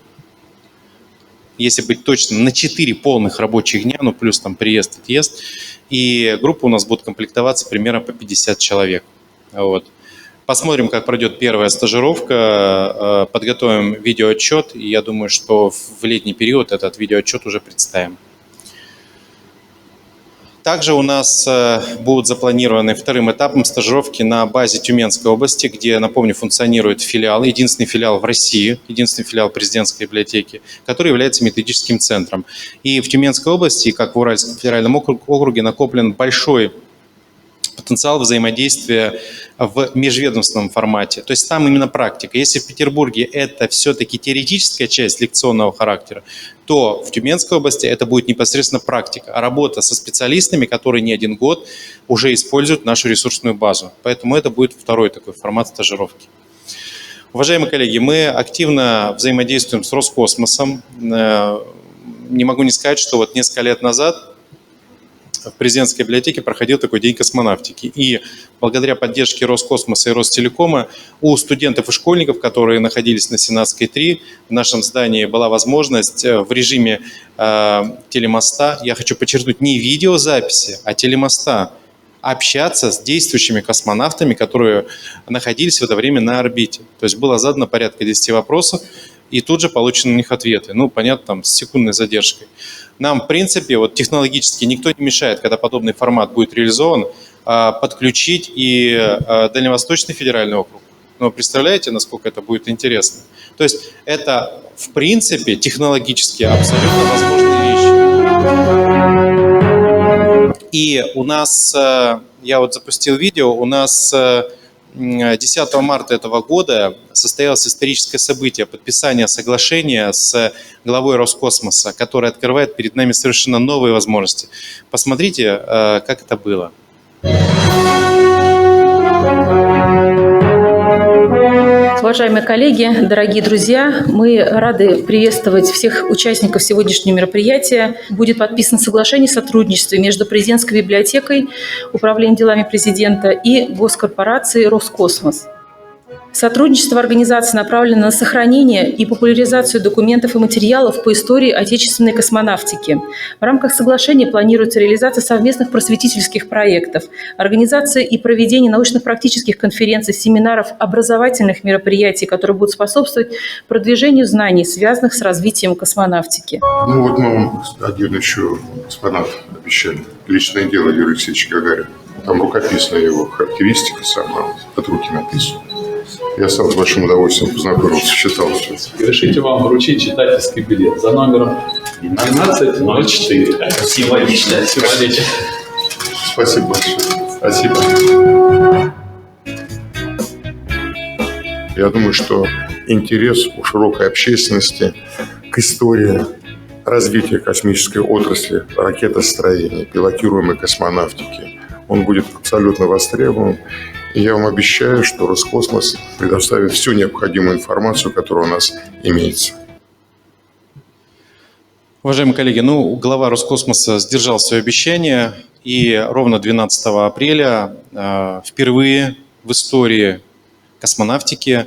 Если быть точным, на 4 полных рабочих дня, ну плюс там приезд, отъезд. И группа у нас будет комплектоваться примерно по 50 человек. Вот. Посмотрим, как пройдет первая стажировка, подготовим видеоотчет, и я думаю, что в летний период этот видеоотчет уже представим. Также у нас будут запланированы вторым этапом стажировки на базе Тюменской области, где, напомню, функционирует филиал, единственный филиал в России, единственный филиал президентской библиотеки, который является методическим центром. И в Тюменской области, как в Уральском федеральном округе, накоплен большой потенциал взаимодействия в межведомственном формате. То есть там именно практика. Если в Петербурге это все-таки теоретическая часть лекционного характера, то в Тюменской области это будет непосредственно практика, работа со специалистами, которые не один год уже используют нашу ресурсную базу. Поэтому это будет второй такой формат стажировки. Уважаемые коллеги, мы активно взаимодействуем с Роскосмосом. Не могу не сказать, что вот несколько лет назад в президентской библиотеке проходил такой день космонавтики. И благодаря поддержке Роскосмоса и Ростелекома у студентов и школьников, которые находились на Сенатской 3, в нашем здании была возможность в режиме телемоста, я хочу подчеркнуть, не видеозаписи, а телемоста, общаться с действующими космонавтами, которые находились в это время на орбите. То есть было задано порядка 10 вопросов, и тут же получены на них ответы. Ну, понятно, там, с секундной задержкой. Нам, в принципе, вот технологически никто не мешает, когда подобный формат будет реализован, подключить и Дальневосточный федеральный округ. Но представляете, насколько это будет интересно? То есть это, в принципе, технологически абсолютно возможные вещи. И у нас, я вот запустил видео, у нас 10 марта этого года состоялось историческое событие, подписание соглашения с главой Роскосмоса, которое открывает перед нами совершенно новые возможности. Посмотрите, как это было. Уважаемые коллеги, дорогие друзья, мы рады приветствовать всех участников сегодняшнего мероприятия. Будет подписано соглашение о сотрудничестве между президентской библиотекой, Управлением делами президента и госкорпорацией «Роскосмос». Сотрудничество организации направлено на сохранение и популяризацию документов и материалов по истории отечественной космонавтики. В рамках соглашения планируется реализация совместных просветительских проектов, организация и проведение научно-практических конференций, семинаров, образовательных мероприятий, которые будут способствовать продвижению знаний, связанных с развитием космонавтики. Ну вот мы вам один еще экспонат обещали. Личное дело Юрия Алексеевича Гагарина. Там рукописная его характеристика сама, от руки написана. Я сам с большим удовольствием познакомился, читал все. Разрешите вам вручить читательский билет за номером 1204. Символично. Символично. Спасибо большое. Спасибо. Я думаю, что интерес у широкой общественности к истории развития космической отрасли, ракетостроения, пилотируемой космонавтики, он будет абсолютно востребован. И я вам обещаю, что Роскосмос предоставит всю необходимую информацию, которая у нас имеется. Уважаемые коллеги, глава Роскосмоса сдержал свое обещание, и ровно 12 апреля впервые в истории космонавтики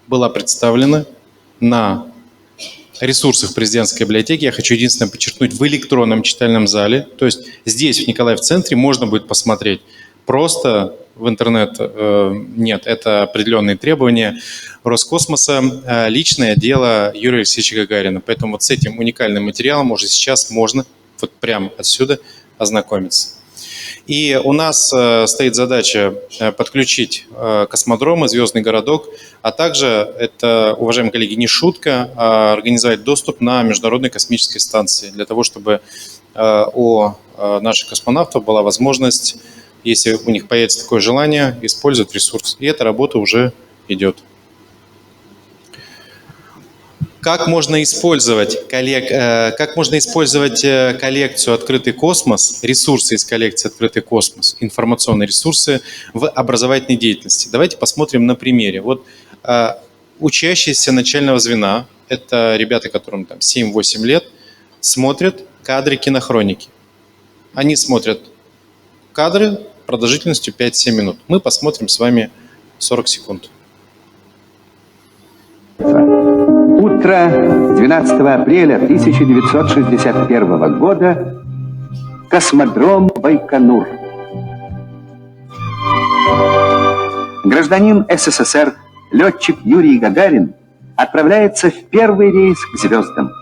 была представлена на ресурсах президентской библиотеки, я хочу единственное подчеркнуть, в электронном читальном зале. То есть здесь, в Николаев-центре, можно будет посмотреть. Просто в интернет нет. Это определенные требования Роскосмоса. Личное дело Юрия Алексеевича Гагарина. Поэтому вот с этим уникальным материалом уже сейчас можно вот прямо отсюда ознакомиться. И у нас стоит задача подключить космодромы, звездный городок, а также, это, уважаемые коллеги, не шутка, а организовать доступ на Международной космической станции для того, чтобы у наших космонавтов была возможность если у них появится такое желание, использовать ресурс. И эта работа уже идет. Как можно использовать коллекцию «Открытый космос», ресурсы из коллекции «Открытый космос», информационные ресурсы в образовательной деятельности? Давайте посмотрим на примере. Вот учащиеся начального звена, это ребята, которым там 7-8 лет, смотрят кадры кинохроники. Они смотрят кадры продолжительностью 5-7 минут. Мы посмотрим с вами 40 секунд. Утро 12 апреля 1961 года. Космодром Байконур. Гражданин СССР, летчик Юрий Гагарин, отправляется в первый рейс к звездам.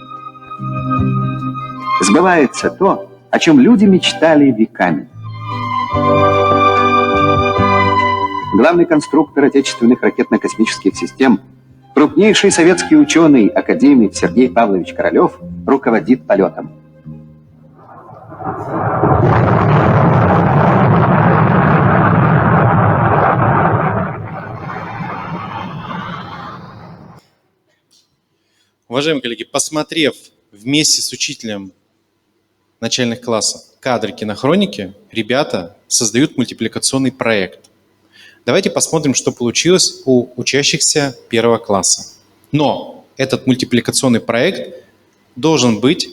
Сбывается то, о чем люди мечтали веками. Главный конструктор отечественных ракетно-космических систем, крупнейший советский ученый, академик Сергей Павлович Королев, руководит полетом. Уважаемые коллеги, посмотрев вместе с учителем начальных классов кадры кинохроники, ребята создают мультипликационный проект. Давайте посмотрим, что получилось у учащихся первого класса. Но этот мультипликационный проект должен быть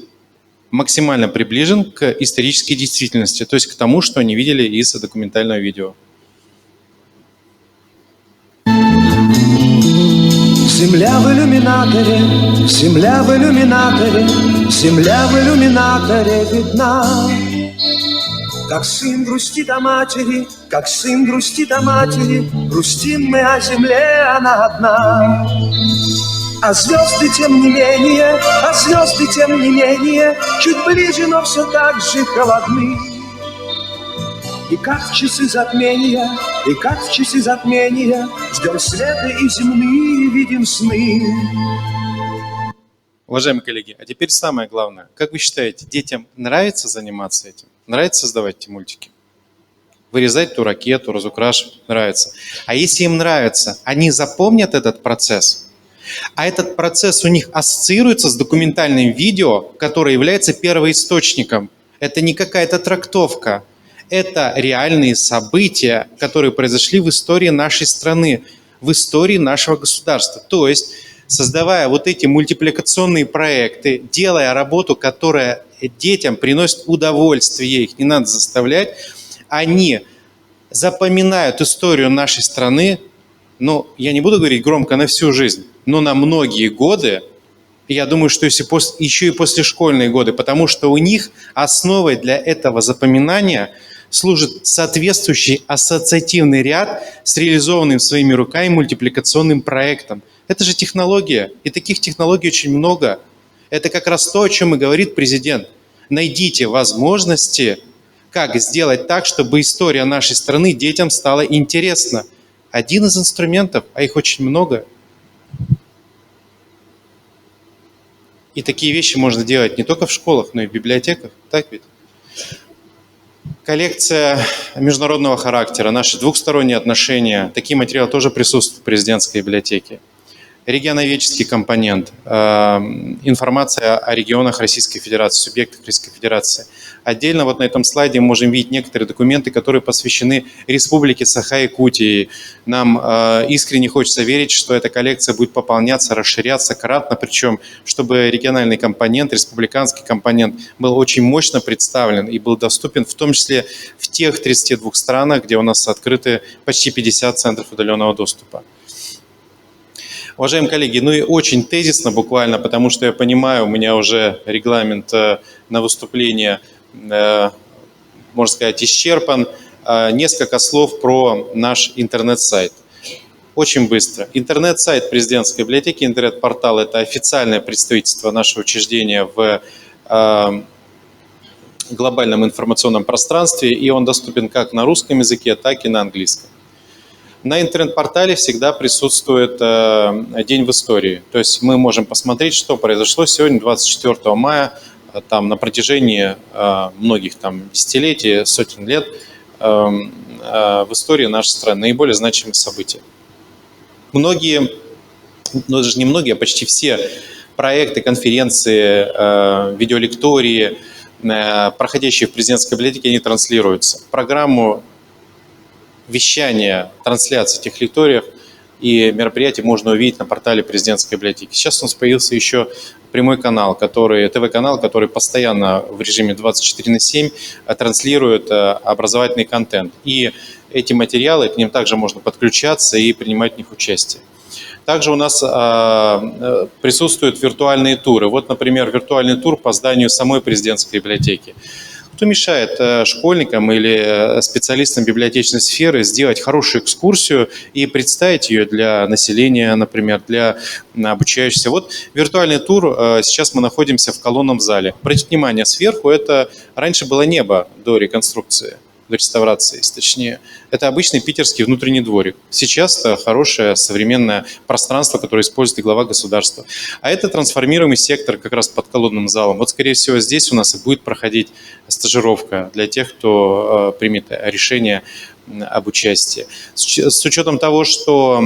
максимально приближен к исторической действительности, то есть к тому, что они видели из документального видео. Земля в иллюминаторе, земля в иллюминаторе, земля в иллюминаторе видна. Как сын грустит о матери, как сын грустит о матери, грустим мы о земле, она одна. А звезды тем не менее, а звезды тем не менее, чуть ближе, но все так же холодны. И как в часы затмения, и как в часы затмения, ждем света и земные видим сны. Уважаемые коллеги, а теперь самое главное. Как вы считаете, детям нравится заниматься этим? Нравится создавать эти мультики? Вырезать ту ракету, разукрашивать? Нравится. А если им нравится, они запомнят этот процесс? А этот процесс у них ассоциируется с документальным видео, которое является первоисточником. Это не какая-то трактовка. Это реальные события, которые произошли в истории нашей страны, в истории нашего государства. То есть, создавая вот эти мультипликационные проекты, делая работу, которая детям приносит удовольствие, их не надо заставлять, они запоминают историю нашей страны, ну, я не буду говорить громко на всю жизнь, но на многие годы, и я думаю, что еще и после школьные годы, потому что у них основой для этого запоминания служит соответствующий ассоциативный ряд с реализованным своими руками мультипликационным проектом. Это же технология, и таких технологий очень много. Это как раз то, о чем и говорит президент. Найдите возможности, как сделать так, чтобы история нашей страны детям стала интересна. Один из инструментов, а их очень много. И такие вещи можно делать не только в школах, но и в библиотеках. Так ведь? Коллекция международного характера, наши двухсторонние отношения. Такие материалы тоже присутствуют в президентской библиотеке. Регионоведческий компонент, информация о регионах Российской Федерации, субъектах Российской Федерации. Отдельно вот на этом слайде мы можем видеть некоторые документы, которые посвящены Республике Саха-Якутии. Нам искренне хочется верить, что эта коллекция будет пополняться, расширяться кратно, причем чтобы региональный компонент, республиканский компонент был очень мощно представлен и был доступен в том числе в тех 32 странах, где у нас открыты почти 50 центров удаленного доступа. Уважаемые коллеги, ну и очень тезисно буквально, потому что я понимаю, у меня уже регламент на выступление, можно сказать, исчерпан. Несколько слов про наш интернет-сайт. Очень быстро. Интернет-сайт президентской библиотеки, интернет-портал – это официальное представительство нашего учреждения в глобальном информационном пространстве, и он доступен как на русском языке, так и на английском. На интернет-портале всегда присутствует День в истории. То есть мы можем посмотреть, что произошло сегодня, 24 мая, там, на протяжении многих там, десятилетий, сотен лет, в истории нашей страны, наиболее значимые события. Многие, ну даже не многие, а почти все проекты, конференции, видеолектории, проходящие в президентской библиотеке, они транслируются. Программу вещания, трансляции этих лекториев и мероприятий можно увидеть на портале президентской библиотеки. Сейчас у нас появился еще прямой канал, ТВ-канал, который постоянно в режиме 24/7 транслирует образовательный контент. И эти материалы, к ним также можно подключаться и принимать в них участие. Также у нас присутствуют виртуальные туры. Вот, например, виртуальный тур по зданию самой президентской библиотеки. Кто мешает школьникам или специалистам библиотечной сферы сделать хорошую экскурсию и представить ее для населения, например, для обучающихся? Вот виртуальный тур, сейчас мы находимся в колонном зале. Обратите внимание, сверху это раньше было небо до реконструкции, до реставрации, точнее. Это обычный питерский внутренний дворик. Сейчас это хорошее современное пространство, которое использует и глава государства. А это трансформируемый сектор как раз под колонным залом. Вот, скорее всего, здесь у нас и будет проходить стажировка для тех, кто примет решение об участии. С учетом того, что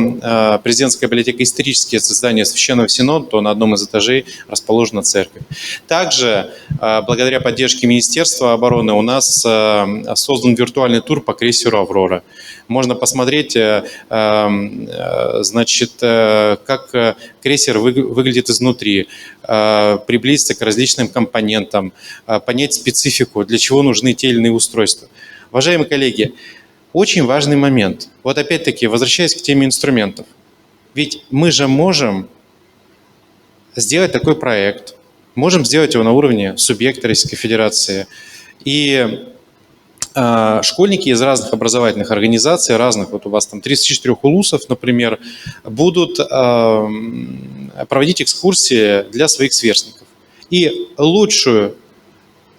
президентская библиотека исторически это здание Священного Синода, то на одном из этажей расположена церковь. Также, благодаря поддержке Министерства обороны, у нас создан виртуальный тур по крейсеру «Аврора». Можно посмотреть, значит, как крейсер выглядит изнутри, приблизиться к различным компонентам, понять специфику, для чего нужны те или иные устройства. Уважаемые коллеги, очень важный момент. Вот опять-таки, возвращаясь к теме инструментов. Ведь мы же можем сделать такой проект, можем сделать его на уровне субъекта Российской Федерации. И школьники из разных образовательных организаций, разных, вот у вас там 34 улусов, например, будут проводить экскурсии для своих сверстников. И лучшую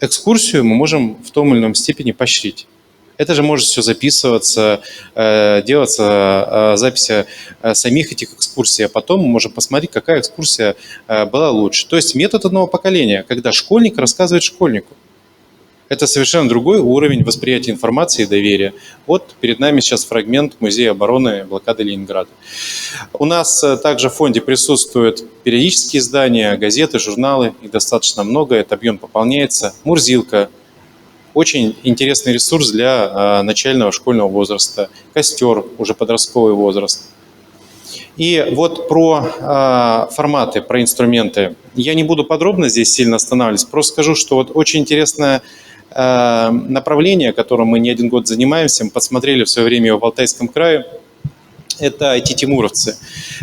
экскурсию мы можем в том или ином степени поощрить. Это же может все записываться, делаться записи самих этих экскурсий, а потом мы можем посмотреть, какая экскурсия была лучше. То есть метод одного поколения, когда школьник рассказывает школьнику. Это совершенно другой уровень восприятия информации и доверия. Вот перед нами сейчас фрагмент Музея обороны блокады Ленинграда. У нас также в фонде присутствуют периодические издания, газеты, журналы. Их достаточно много, этот объем пополняется. Мурзилка. Очень интересный ресурс для начального школьного возраста. Костер, уже подростковый возраст. И вот про форматы, про инструменты. Я не буду подробно здесь сильно останавливаться, просто скажу, что вот очень интересное направление, которым мы не один год занимаемся, мы посмотрели в свое время его в Алтайском крае, это IT-тимуровцы.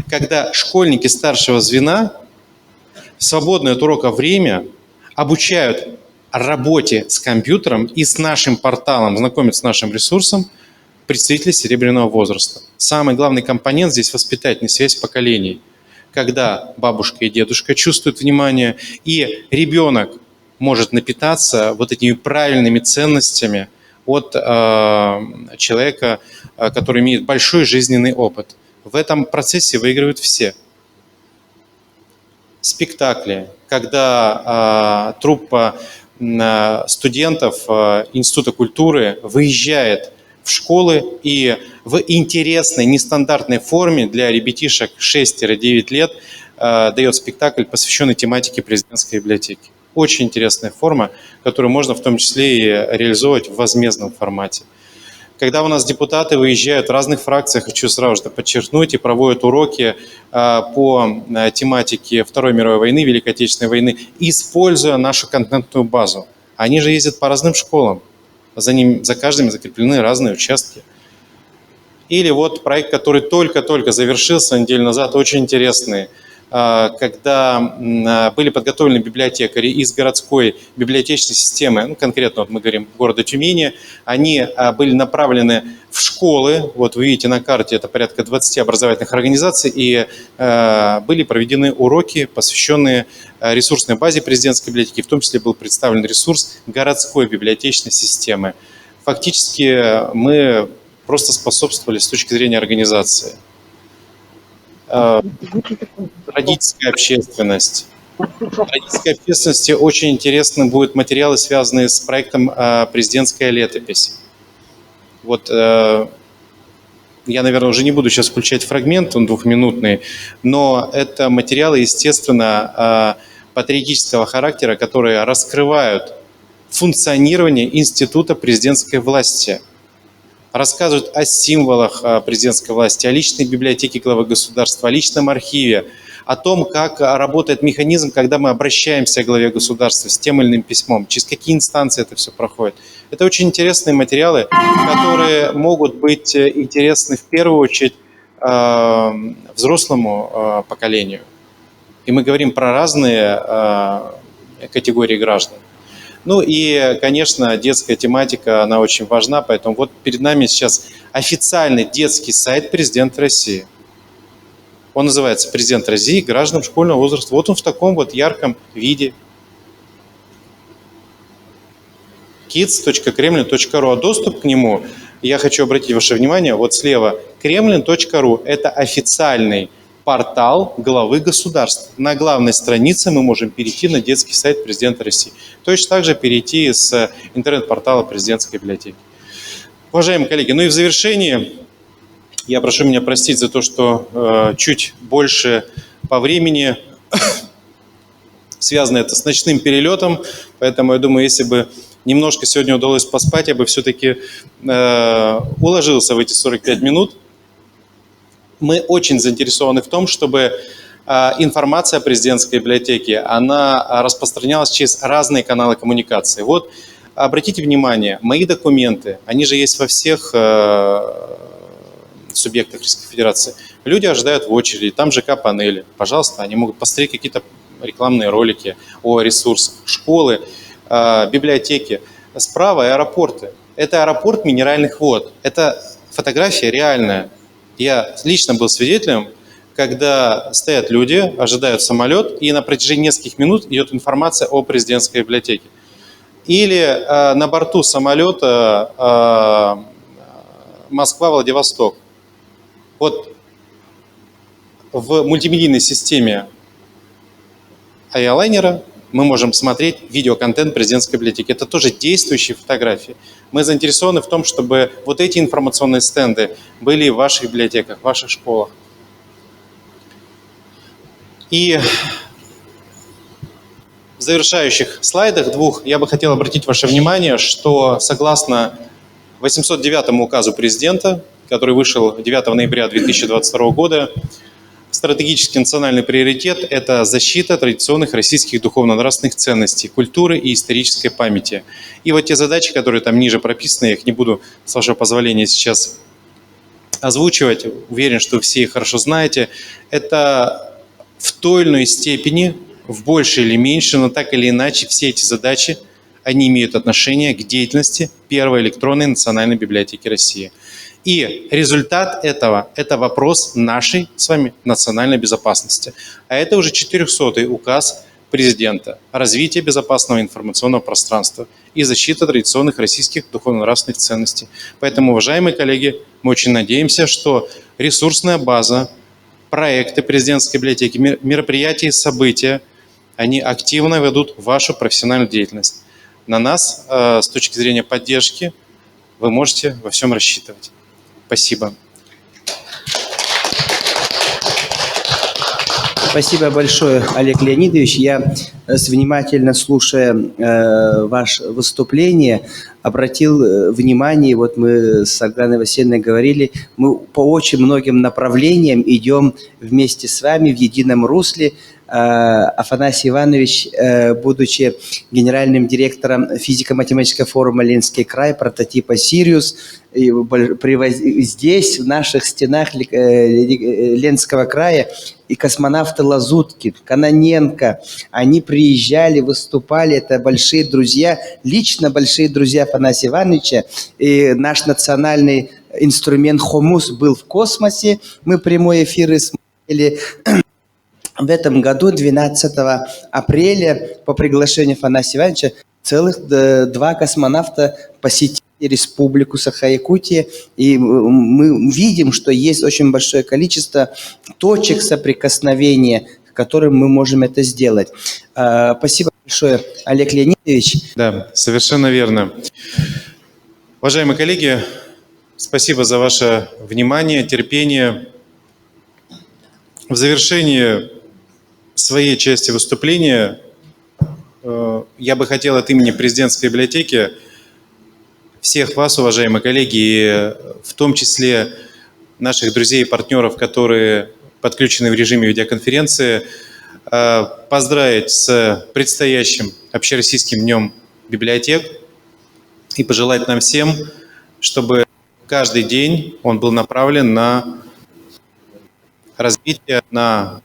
Когда школьники старшего звена в свободное от урока время обучают работе с компьютером и с нашим порталом, знакомятся с нашим ресурсом представители серебряного возраста. Самый главный компонент здесь — воспитательная связь поколений. Когда бабушка и дедушка чувствуют внимание, и ребенок может напитаться вот этими правильными ценностями от человека, который имеет большой жизненный опыт. В этом процессе выигрывают все. Спектакли, когда труппа студентов Института культуры выезжает в школы и в интересной, нестандартной форме для ребятишек 6-9 лет дает спектакль, посвященный тематике президентской библиотеки. Очень интересная форма, которую можно в том числе и реализовывать в возмездном формате. Когда у нас депутаты выезжают в разных фракциях, хочу сразу же подчеркнуть, и проводят уроки по тематике Второй мировой войны, Великой Отечественной войны, используя нашу контентную базу. Они же ездят по разным школам, за каждым закреплены разные участки. Или вот проект, который только-только завершился неделю назад, очень интересный, когда были подготовлены библиотекари из городской библиотечной системы, ну, конкретно вот мы говорим города Тюмени, они были направлены в школы, вот вы видите на карте, это порядка 20 образовательных организаций, и были проведены уроки, посвященные ресурсной базе президентской библиотеки, в том числе был представлен ресурс городской библиотечной системы. Фактически мы просто способствовали с точки зрения организации. Родительская общественность. Родительской общественности очень интересны будут материалы, связанные с проектом «Президентская летопись». Вот я, наверное, уже не буду сейчас включать фрагмент, он двухминутный, но это материалы, естественно, патриотического характера, которые раскрывают функционирование института президентской власти, рассказывают о символах президентской власти, о личной библиотеке главы государства, о личном архиве, о том, как работает механизм, когда мы обращаемся к главе государства с тем или иным письмом, через какие инстанции это все проходит. Это очень интересные материалы, которые могут быть интересны в первую очередь взрослому поколению. И мы говорим про разные категории граждан. Ну и, конечно, детская тематика, она очень важна, поэтому вот перед нами сейчас официальный детский сайт президента России. Он называется «Президент России гражданам школьного возраста». Вот он в таком вот ярком виде. kids.kremlin.ru. А доступ к нему, я хочу обратить ваше внимание, вот слева, kremlin.ru. Это официальный портал главы государства. На главной странице мы можем перейти на детский сайт президента России. Точно так же перейти с интернет-портала президентской библиотеки. Уважаемые коллеги, ну и в завершении я прошу меня простить за то, что чуть больше по времени. Связано это с ночным перелетом, поэтому я думаю, если бы немножко сегодня удалось поспать, я бы все-таки уложился в эти 45 минут. Мы очень заинтересованы в том, чтобы информация о президентской библиотеке, она распространялась через разные каналы коммуникации. Вот обратите внимание, мои документы, они же есть во всех субъектах Российской Федерации. Люди ожидают в очереди, там ЖК-панели. Пожалуйста, они могут посмотреть какие-то рекламные ролики о ресурсах, школы, библиотеки. Справа аэропорты. Это аэропорт Минеральных вод. Это фотография реальная. Я лично был свидетелем, когда стоят люди, ожидают самолет, и на протяжении нескольких минут идет информация о президентской библиотеке. Или на борту самолета Москва-Владивосток. Вот в мультимедийной системе авиалайнера мы можем смотреть видеоконтент президентской библиотеки. Это тоже действующие фотографии. Мы заинтересованы в том, чтобы вот эти информационные стенды были в ваших библиотеках, в ваших школах. И в завершающих слайдах двух я бы хотел обратить ваше внимание, что согласно 809 указу президента, который вышел 9 ноября 2022 года, стратегический национальный приоритет – это защита традиционных российских духовно-нравственных ценностей, культуры и исторической памяти. И вот те задачи, которые там ниже прописаны, я их не буду, с вашего позволения, сейчас озвучивать. Уверен, что все их хорошо знаете. Это в той или иной степени, в большей или меньшей, но так или иначе, все эти задачи, они имеют отношение к деятельности Первой электронной национальной библиотеки России. И результат этого – это вопрос нашей с вами национальной безопасности. А это уже 400-й указ президента о развитии безопасного информационного пространства и защиты традиционных российских духовно-нравственных ценностей. Поэтому, уважаемые коллеги, мы очень надеемся, что ресурсная база, проекты президентской библиотеки, мероприятия и события, они активно ведут вашу профессиональную деятельность. На нас, с точки зрения поддержки, вы можете во всем рассчитывать. Спасибо. Спасибо большое, Олег Леонидович. Я, внимательно слушая ваше выступление, обратил внимание, вот мы с Агланой Васильевной говорили, мы по очень многим направлениям идем вместе с вами в едином русле. Афанасий Иванович, будучи генеральным директором физико-математического форума «Ленинский край», прототипа «Сириус», здесь, в наших стенах Ленинского края, и космонавты Лазуткин, Кононенко, они приезжали, выступали, это большие друзья, лично большие друзья Афанасия Ивановича, и наш национальный инструмент «Хомус» был в космосе, мы прямой эфиры смотрели. В этом году, 12 апреля, по приглашению Афанасия Ивановича, целых 2 космонавта посетили Республику Саха-Якутия. И мы видим, что есть очень большое количество точек соприкосновения, к которым мы можем это сделать. Спасибо большое, Олег Леонидович. Да, совершенно верно. Уважаемые коллеги, Спасибо за ваше внимание, терпение. В завершении своей части выступления я бы хотел от имени президентской библиотеки всех вас, уважаемые коллеги, и в том числе наших друзей и партнеров, которые подключены в режиме видеоконференции, поздравить с предстоящим Общероссийским днем библиотек и пожелать нам всем, чтобы каждый день он был направлен на развитие, на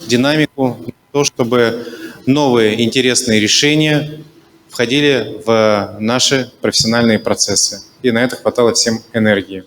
динамику, на то, чтобы новые интересные решения входили в наши профессиональные процессы. И на это хватало всем энергии.